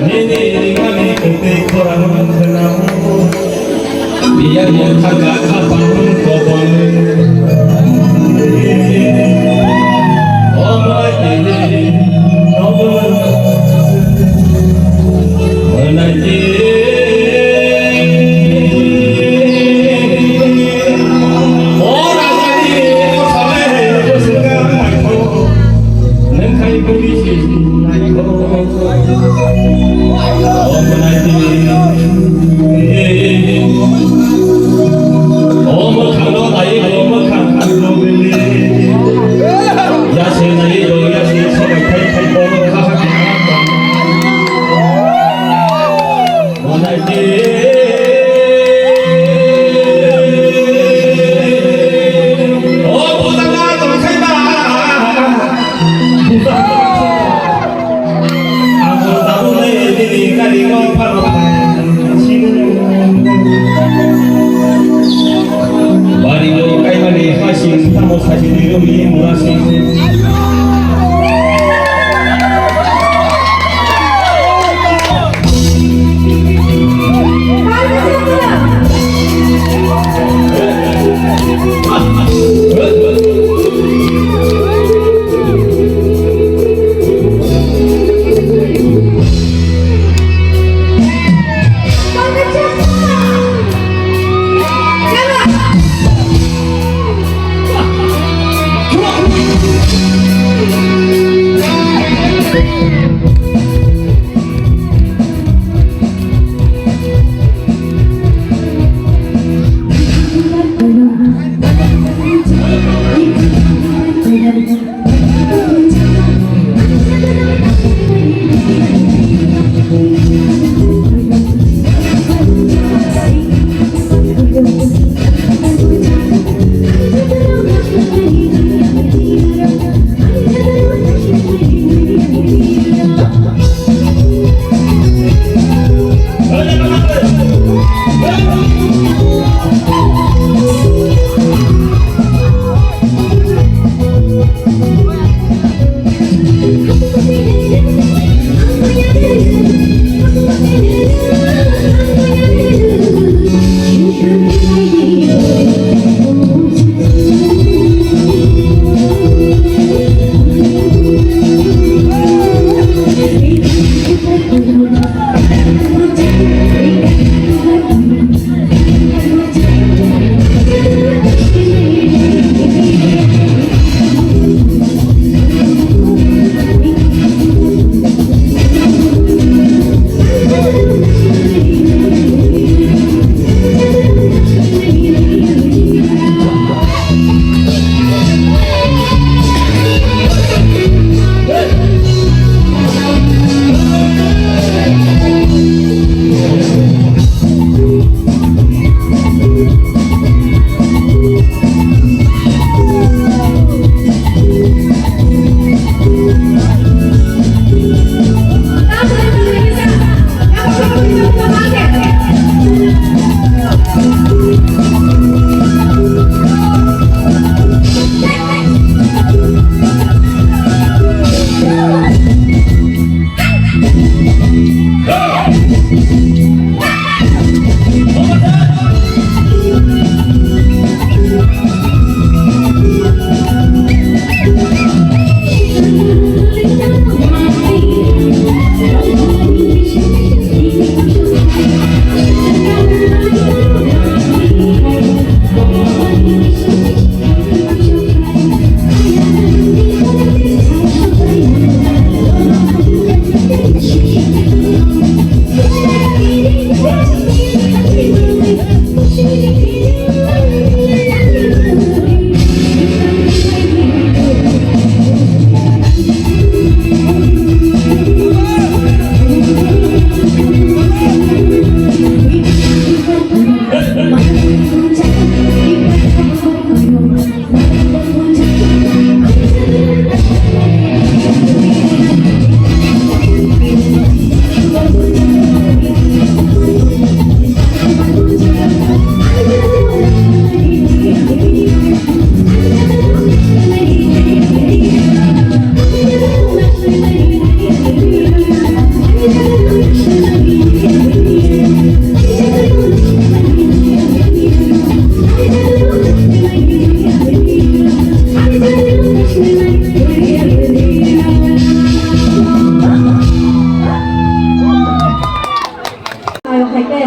내내 가네 그때 거라는 그나무 미야 못하가 가방은 거방은 어머니 너무 원하지 사실 이름이 뭐라시 হাইতে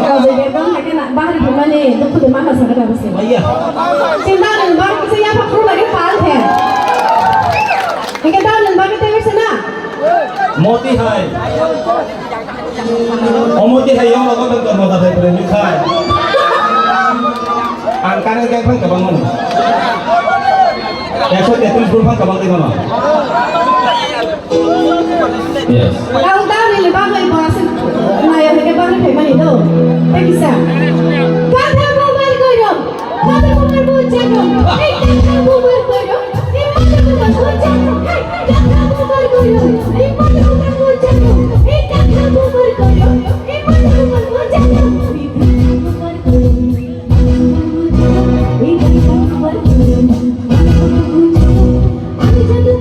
গাবে বেগম হাইতে না বাহারি ভমানে দুঃখ দে মাখা সাকা দাবছে Ayah. চিন্তা নেন বা কিছু ইয়া ফাকরু লাগে পাল থে একে দাও নেন বা কেতে বেছে না Moti hai. Moti hai yang bapak kan kerja dari perenjuk hai. Angkanya kayak apa kapan mana? 133 puluh kapan di mana? Yes. Ang daw ni ba may basin na yan ke ba ni phemani do te kisa Katha mo mar koiro Katha mo mar buche do ei katha mo mar koiro ei mata mo mar buche do ei katha mo mar koiro ei mata mo mar buche do ei katha mo mar koiro ei mata mo mar buche do ei katha mo mar koiro আমি জাদু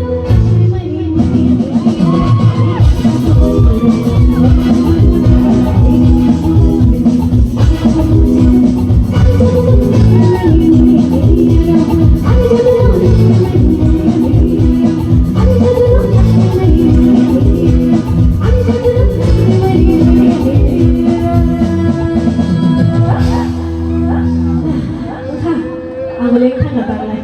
Ang galing ka na talaga.